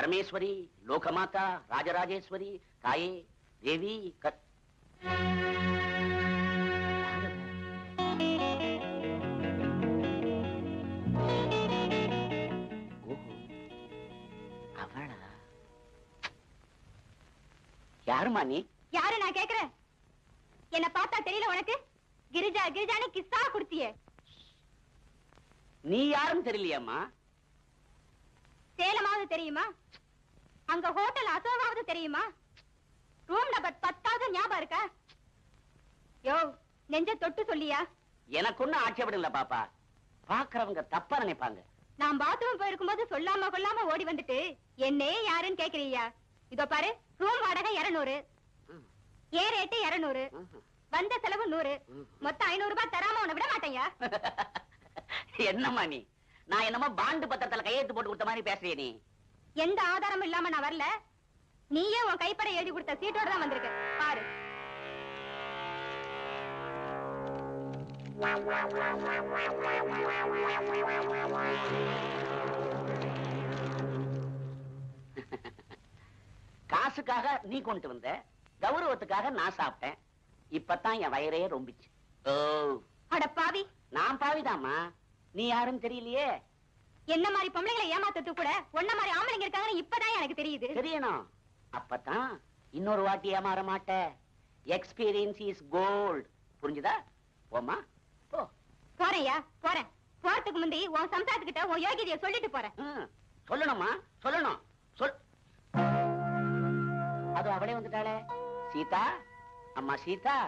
பரமேஸ்வரி, லோகமாதா, ராஜராஜேஸ்வரி, தாயே, தேவி. அவளா? யாருமா நீ? யாரு நான் கேக்குறேன்? என்ன பார்த்தா தெரியல உனக்கு? கிரிஜா கிரிஜானு கிஸ்ஸா குடுத்தியே. நீ யாரும் தெரியலையாம்மா? சேலமாவது தெரியுமா? அங்க ஹோட்டல் அசோகாவது தெரியுமா? ரூம் நம்பர் 10வது ஞாபகம் இருக்கா? யோ, நெஞ்ச தொட்டு சொல்லியா? எனக்கு ஒண்ணும் ஆட்சேபம் இல்ல பாப்பா. பாக்குறவங்க தப்பா நினைப்பாங்க. நான் பாத்ரூம் போயிருக்கும் போது சொல்லாம கொள்ளாம ஓடி வந்துட்டு என்னே யாருன்னு கேக்குறியா? இதோ பாரு, ரூம் வாடகை 200, ஏ ரேட்டு 200, வந்த செலவு 100, மொத்தம் 500 ரூபாய் தராம உன்னை விட மாட்டேயா? என்னம்மா நீ? நான் என்னமோ பாண்டு பத்திரத்துல கையெழுத்து போட்டு கொடுத்த மாதிரி பேசுறிய நீ? எந்த ஆதாரமும் இல்லாம நான் வரல. நீயே உன் கைப்பட எழுதி கொடுத்த சீட்டோட தான் வந்திருக்க. பாரு. காசுக்காக நீ கொண்டு வந்த, கௌரவத்துக்காக நான் சாப்பிட்டேன். இப்பதான் என் வயிறே ரொம்பிச்சு. ஓ, அட பாவி. நான் பாவிதாமா, நீ யாரும் தெரியலையே. என்ன மாதிரி பொம்பளைங்களை ஏமாத்துறது கூட ஒன்ன மாதிரி ஆம்பளைங்க இருக்காங்கன்னு இப்பதான் எனக்கு தெரியுது. தெரியணும். அப்பதான் இன்னொரு வாட்டி ஏமாற மாட்ட. Experience is gold. புரிஞ்சுதா? போமா, போ. போறேயா, போறேன். போறதுக்கு முந்தி உன் சம்சாரத்துக்கிட்ட உன் யோகிதைய சொல்லிட்டு போறேன். சொல்லணுமா? சொல்லணும். சொல். அது அவளே வந்துட்டாளே. சீதா, அம்மா சீதா,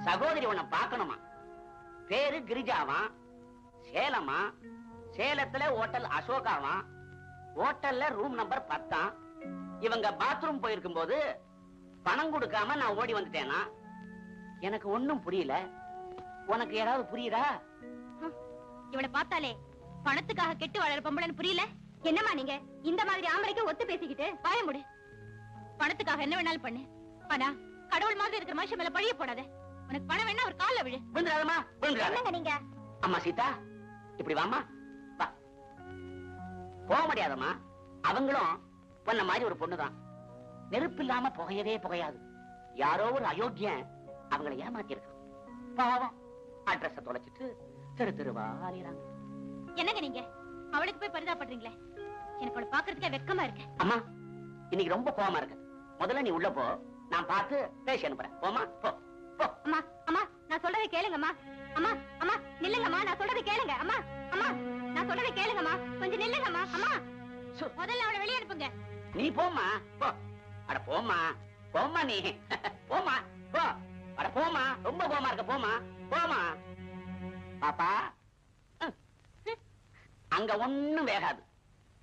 சகோதரி உன்னை பார்க்கணுமா? பேரு கிரிஜாவா, சேலமா, சேலத்துல ஹோட்டல் அசோகாவா, ஹோட்டல்ல ரூம் நம்பர் 10. இவங்க பாத்ரூம் போயிருக்கும் போது பணம் கொடுக்காம நான் ஓடி வந்துட்டேனா? எனக்கு ஒண்ணும் புரியல. உனக்கு யாராவது புரியுதா? இவனை பார்த்தாலே பணத்துக்காக கெட்டு வளர பொம்பளைன்னு புரியல. என்னமா நீங்க இந்த மாதிரி ஆம்பளைக்கு ஒத்து பேசிக்கிட்டு வாய முடு. பணத்துக்காக என்ன வேணாலும் பண்ணு. ஆனா கடவுள் மாதிரி இருக்கிற மனுஷன் மேல பழிய போடாத. உனக்கு பணம் வேணா ஒரு கால்ல விழு. விழுந்துடாதம்மா, விழுந்துடாத. நீங்க அம்மா சீதா, இப்படி வாமா. வா. போக முடியாதம்மா. அவங்களும் உன்ன மாதிரி ஒரு பொண்ணுதான். நெருப்பு இல்லாம புகையவே புகையாது. யாரோ ஒரு அயோக்கியன் அவங்களை ஏமாத்தி இருக்கான். பாவம், அட்ரஸ தொலைச்சிட்டு தெரு தெருவா அலையறாங்க. என்னங்க நீங்க அவளுக்கு போய் பரிதாபப்படுறீங்களே? எனக்கு அவளை பாக்குறதுக்கே வெக்கமா இருக்கு. அம்மா, இன்னைக்கு ரொம்ப கோவமா இருக்கு. முதல்ல நீ உள்ள போ, நான் பார்த்து பேசி அனுப்புறேன். போமா, போ போ. அம்மா அம்மா, நான் சொல்றதை கேளுங்கம்மா. அம்மா அம்மா நில்லுங்கம்மா, நான் சொல்றதை கேளுங்க. அம்மா அம்மா, நான் சொல்றதை கேளுங்கம்மா, கொஞ்சம் நில்லுங்கம்மா. அம்மா, முதல்ல அவளை வெளியே அனுப்புங்க. நீ போமா, போ. அட போமா, போமா, நீ போமா, போ. அட போமா, ரொம்ப கோவமா இருக்க. போமா, போமா. பாப்பா, அங்க ஒண்ணும் வேகாது.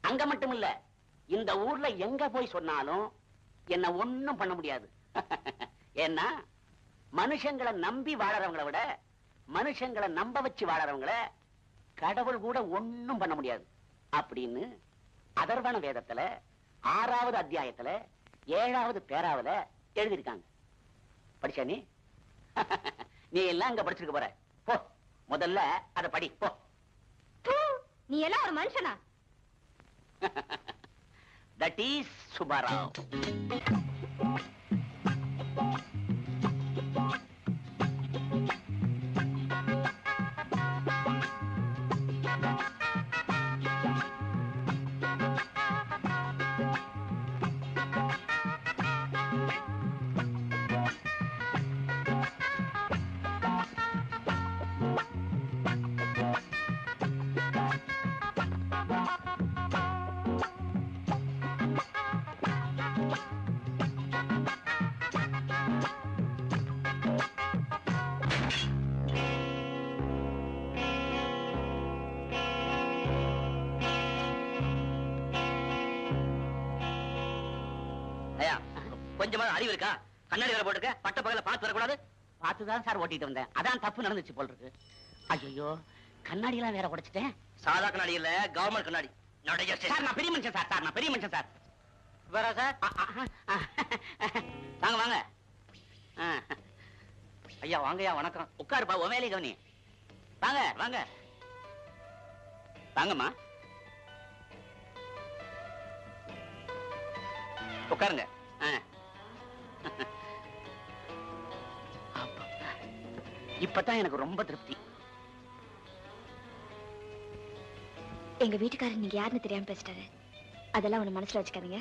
அங்க மட்டும் இல்ல, இந்த ஊர்ல எங்க போய் சொன்னாலும் என்ன ஒண்ணும் பண்ண முடியாது. ஏன்னா மனுஷங்களை நம்பி வாழறவங்களை விட மனுஷங்களை நம்ப வச்சு வாழறவங்கள கடவுள் கூட ஒண்ணும் பண்ண முடியாது அப்படின்னு அதர்வண வேதத்துல 6வது அத்தியாயத்துல 7வது பேராவுல எழுதியிருக்காங்க. படிச்சா நீ? நீ எல்லாம் அங்க படிச்சிருக்க போற. போ, முதல்ல அத படி. போ. நீ எல்லாம் ஒரு மனுஷனா? That is Subbarao. கொஞ்சமா அறிவு இருக்கா? கண்ணாடி வேற போட்டுக்க, பட்ட பகல பார்த்து வரக்கூடாது. பார்த்துதான் சார் ஓட்டிட்டு வந்தேன். அதான் தப்பு நடந்துச்சு போல் இருக்கு. ஐயோ, கண்ணாடி எல்லாம் வேற உடைச்சிட்டேன். சாதா கண்ணாடி இல்ல, கவர்மெண்ட் கண்ணாடி. சார், நான் பெரிய மனுஷன் சார். நான் பெரிய மனுஷன் சார். வேற சார்? வாங்க வாங்க. ஐயா வாங்கய்யா, வணக்கம். உட்காருப்பா, உன் வேலையை கவனி. வாங்க வாங்க வாங்கம்மா. உட்காருங்க. இப்பதான் எனக்கு ரொம்ப திருப்தி. எங்க வீட்டுக்காரர் நீங்க யாருன்னு தெரியாம பேசிட்டாரு. அதெல்லாம் உன மனசுல வச்சுக்காதீங்க.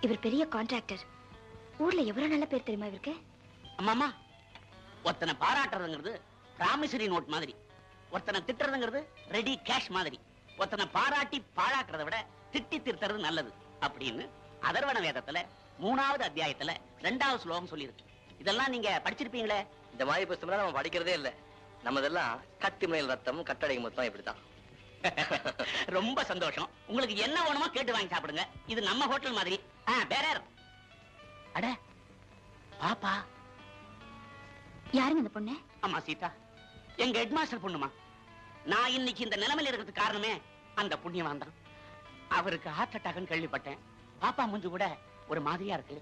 இவர் பெரிய கான்ட்ராக்டர். ஊர்ல எவ்வளவு நல்ல பேர் தெரியுமா இவருக்கு? அம்மாமா, ஒருத்தனை பாராட்டுறதுங்கிறது ராமேஸ்வரி நோட் மாதிரி, ஒருத்தனை திட்டுறதுங்கிறது ரெடி கேஷ் மாதிரி, ஒருத்தனை பாராட்டி பாழாக்குறத விட திட்டி திருத்துறது நல்லது அப்படின்னு அதர்வண வேதத்துல 3வது அத்தியாயத்துல 2வது ஸ்லோகம் சொல்லியிருக்கு. இதெல்லாம் நீங்க படிச்சிருப்பீங்களே. இந்த மாதிரி புத்தகம்லாம் நம்ம படிக்கிறதே இல்ல. நம்மதெல்லாம் கட்டி மேல் ரத்தம் கட்டடை மொத்தம் இப்படிதான். ரொம்ப சந்தோஷம். உங்களுக்கு என்ன வேணுமோ கேட்டு வாங்கி சாப்பிடுங்க. இது நம்ம ஹோட்டல் மாதிரி. பேரர். அட பாப்பா. யாருங்க அந்த பொண்ணு? அம்மா சீதா, எங்க ஹெட்மாஸ்டர் பொண்ணுமா. நான் இன்னைக்கு இந்த நிலைமையில இருக்கிறதுக்கு காரணமே அந்த புண்ணியவான் தான். அவருக்கு ஹார்ட் அட்டாக்னு கேள்விப்பட்டேன். பாப்பா மூஞ்சு கூட ஒரு மாதிரியா இருக்கு.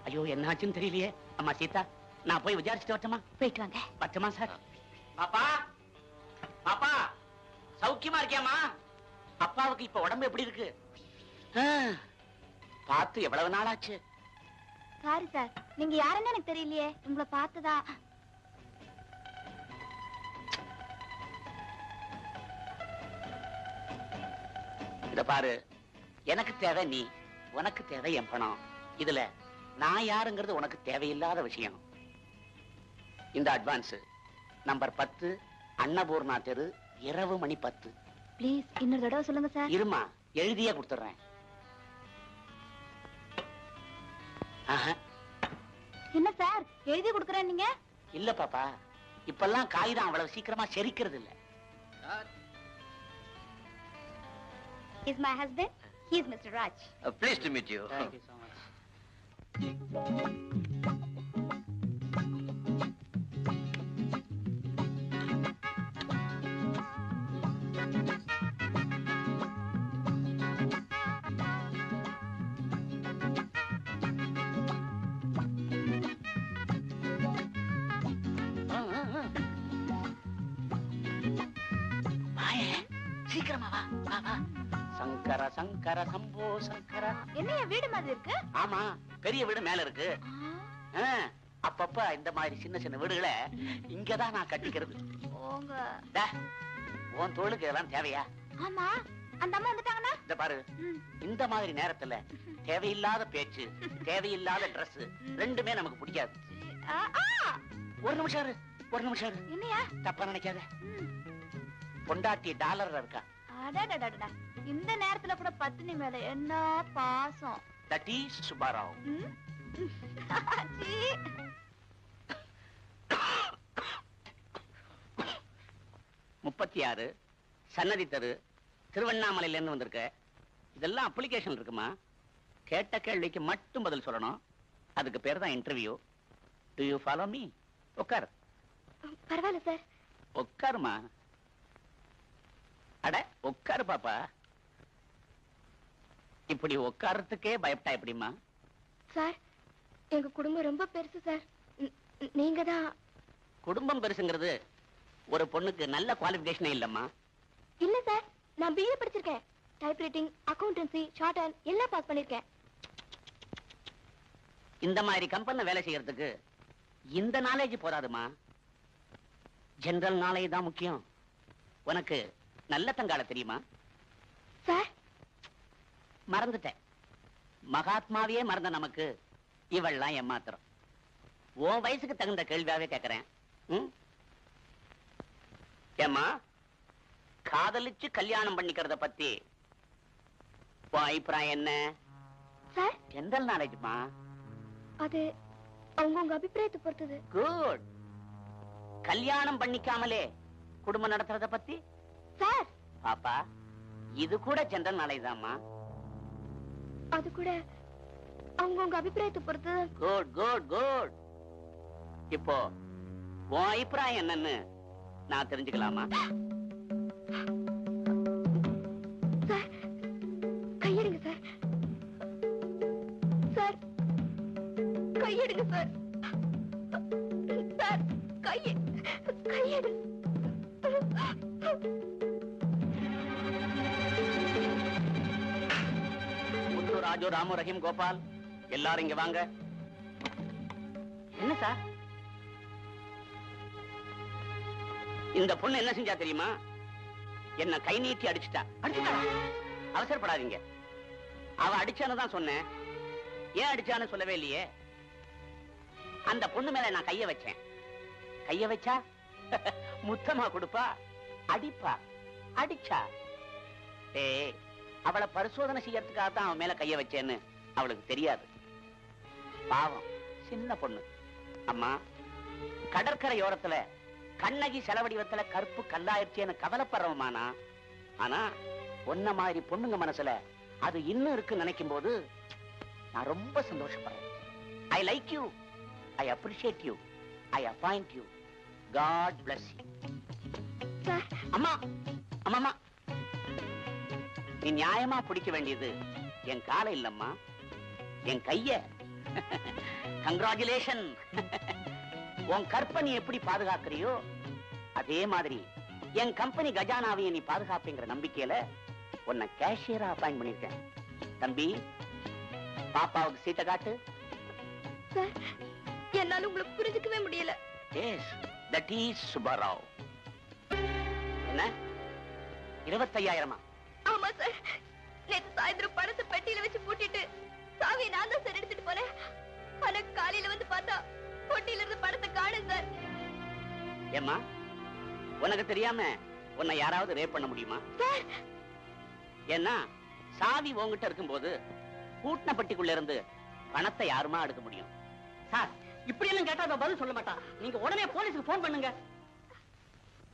ஐயோ என்னாச்சுன்னு தெரியலையே. அம்மா சீதா, நான் போய் விசாரிச்சுட்டு வரட்டுமா? போயிட்டு வாங்க. வரட்டுமா சார்? பாப்பா, பாப்பா சௌக்கியமா இருக்கியாமா? அப்பாவுக்கு இப்ப உடம்பு எப்படி இருக்கு? பார்த்து எவ்வளவு நாளாச்சு? சாரி சார், நீங்க யாருன்னு எனக்கு தெரியலையே. உங்களை பார்த்ததா? இத பாரு, எனக்கு தேவை நீ, உனக்கு தேவை என் பணம். இதுல நான் யாருங்கிறது உனக்கு தேவையில்லாத விஷயம். இந்த அட்வான்ஸ் நம்பர் 10, அன்னபூர்ணா தெரு, இரவு மணி 10. ப்ளீஸ் இன்னொரு தடவை சொல்லுங்க சார். இருமா, எழுதியே கொடுத்துறேன். என்ன சார் எழுதி கொடுக்கறேன் நீங்க? இல்ல பாப்பா, இப்பெல்லாம் காகிதம் அவ்வளவு சீக்கிரமா செரிக்கிறது இல்ல. Is my husband? He is Mr. Raj. Pleased to meet you. Thank you so much. சீக்கிரமா வா, வா, வா. சங்கர சங்கர சம்போ சங்கர. என்ன வீடு மாதிரி இருக்கு? ஆமா, பெரிய வீடு மேல இருக்கு. அப்பப்ப இந்த மாதிரி சின்ன சின்ன வீடுகளை இங்கதான் நான் கட்டிக்கிறது. உன் தோளுக்கு இதெல்லாம் தேவையா? ஆமா, அந்த அம்மா வந்துட்டாங்கன்னா? இந்த பாரு, இந்த மாதிரி நேரத்துல தேவையில்லாத பேச்சு, தேவையில்லாத Dress ரெண்டுமே நமக்கு பிடிக்காது. ஒரு நிமிஷம் இரு, ஒரு நிமிஷம் இரு. என்னையா? தப்பா நினைக்காத. பொண்டாட்டி டாலர்ல இருக்கா. அடடடடடா, இந்த நேரத்துல கூட பத்தினி மேல என்ன பாசம். That is Subbarao. 36 சன்னதி தெரு, திருவண்ணாமலையில இருந்து வந்திருக்க. இதெல்லாம் அப்ளிகேஷன் இருக்குமா? கேட்ட கேள்விக்கு மட்டும் பதில் சொல்லணும். அதுக்கு பேர் தான் interview. To you follow me? உட்கார். பரவாயில்ல சார். உட்காருமா. அட உட்காரு பாப்பா. இப்படி உட்கார்றதுக்கே பயப்பட்டா எப்படிமா? சார், எங்க குடும்பம் ரொம்ப பெருசு சார். நீங்க தான். குடும்பம் பெருசுங்கிறது ஒரு பொண்ணுக்கு நல்ல குவாலிஃபிகேஷனே இல்லம்மா. இல்ல சார், நான் பிஏ படிச்சிருக்கேன். டைப்ரைட்டிங், அக்கவுண்டன்சி, ஷார்ட் ஹேண்ட் எல்லாம் பாஸ் பண்ணிருக்கேன். இந்த மாதிரி கம்பெனில வேலை செய்யறதுக்கு இந்த நாலேஜ் போதாதுமா. ஜெனரல் நாலேஜ் தான் முக்கியம். உனக்கு நல்ல தங்கால தெரியுமா? சார், மறந்துட்டேன். மகாத்மாவையே மறந்த நமக்கு இவள்லாம் ஏமாத்திரம். உன் வயசுக்கு தகுந்த கேள்வியாவே கேட்கிறேன். ஏமா, காதலிச்சு கல்யாணம் பண்ணிக்கிறத பத்தி உன் அபிப்பிராயம் என்ன? சார், ஜெனரல் நாலேஜ்மா. அது அவங்க அபிப்பிராயத்தை பொறுத்தது. குட். கல்யாணம் பண்ணிக்காமலே குடும்பம் நடத்துறத பத்தி? சார், பாப்பா, இது கூட ஜெனரல் நாலேஜ் தான்மா. அது கூட அவங்க அபிப்பிராயத்தை பொறுத்து. Good good good. இப்போ உன் அபிப்பிராயம் என்னன்னு நான் தெரிஞ்சுக்கலாமா? சார், கையெடுங்க சார். சார், கையெடுங்க சார். சார், கையெடு. ராஜு, ராமு, ரஹீம், கோபால் எல்லாரும் இங்க வாங்க. என்ன சார்? இந்த பொண்ணு என்ன செஞ்சா தெரியுமா? என்ன கை நீட்டி அடிச்சுட்டா. அவசரப்படாதீங்க. அவ அடிச்சான்னு தான் சொன்னேன். ஏன் அடிச்சான்னு சொல்லவே இல்லையே. அந்த பொண்ணு மேல நான் கைய வச்சேன். கைய வச்சா முத்தமா கொடுப்பா, அடிப்பா. அடிச்சா அவளை பரிசோதனை செய்யறதுக்காக தான் அவன் மேல கைய வச்சேன்னு அவளுக்கு தெரியாது. பாவம் சின்ன பொண்ணு. அம்மா, கடற்கரையோரத்துல கண்ணகி செலவடிவத்துல கருப்பு கல்லாயிருச்சேன்னு கவலைப்படுறவமானா, ஆனா ஒன்ன மாதிரி பொண்ணுங்க மனசுல அது இன்னும் இருக்கு நினைக்கும் போது நான் ரொம்ப சந்தோஷப்படுறேன். I like you, I appreciate you, I appoint you. God bless you. அம்மா அம்மா, நீ நியாயமா பிடிக்க வேண்டியது என் காலை இல்லம்மா, என் கைய. கங்க்ராச்சுலேஷன். உன் கற்பனை எப்படி பாதுகாக்கிறியோ அதே மாதிரி என் கம்பெனி கஜானாவையை நீ பாதுகாப்பேங்கிற நம்பிக்கையில உன்னை கேஷியரா அப்பாயிண்ட் பண்ணிருக்கேன். தம்பி, பாப்பாவுக்கு சீட்டை காட்டு. என்னால உங்களுக்கு புரிஞ்சுக்கவே முடியல. Yes, that is Subbarao. என்ன 25,000? ஆமா சார். நேத்து சாயந்தரம் பணத்தை பெட்டியில வச்சு பூட்டிட்டு சாவியை நான் தான் சார் எடுத்துட்டு போனேன். ஆனா காலையில வந்து பார்த்தா பொட்டியில இருந்து பணத்தை காணோம் சார். ஏம்மா, உனக்கு தெரியாம உன்னை யாராவது ரேப் பண்ண முடியுமா? ஏன்னா சாவி உன்கிட்ட இருக்கும்போது பூட்டின பட்டிக்குள்ள இருந்து பணத்தை யாருமா எடுக்க முடியும்? சார், இப்படி எல்லாம் கேட்டா பதில் சொல்ல மாட்டான். நீங்க உடனே போலீஸுக்கு போன் பண்ணுங்க.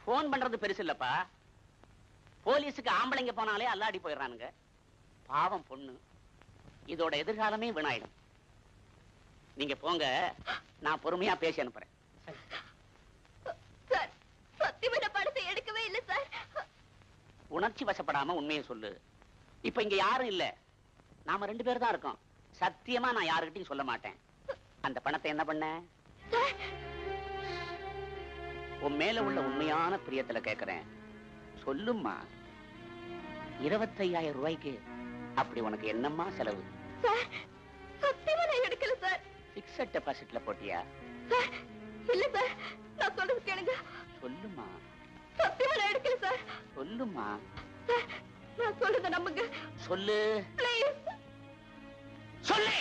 போன் பண்றது பெருசு இல்லப்பா. போலீஸுக்கு ஆம்பளைங்க போனாலே அல்லாடி போயிடுறானுங்க. பாவம் பொண்ணு, இதோட எதிர்காலமே வீணாயிடும். நீங்க போங்க, நான் பொறுமையா பேசி அனுப்புறேன். சார், சத்தியமா நான் பணத்தை எடுக்கவே இல்லை சார். உணர்ச்சி வசப்படாம உண்மையை சொல்லு. இப்ப இங்க யாரும் இல்ல, நாம 2 பேர் தான் இருக்கோம். சத்தியமா நான் யாருகிட்டையும் சொல்ல மாட்டேன். அந்த பணத்தை என்ன பண்ண? உன் மேல உள்ள உண்மையான பிரியத்துல கேக்குறேன், சொல்லும்மா. 25,000 ரூபாய்க்கு அப்படி உனக்கு என்னம்மா செலவு? சார், சத்தியமா நான் எடுக்கல சார். பிக்ஸட் டெபாசிட்ல போட்டியா? சார், இல்ல சார், நான் சொல்றது கேளுங்க. சொல்லுமா. சத்தியமா நான் எடுக்கல சார். சொல்லுமா. சார், நான் சொல்றத நம்புங்க. சொல்லு. ப்ளீஸ். சொல்லு.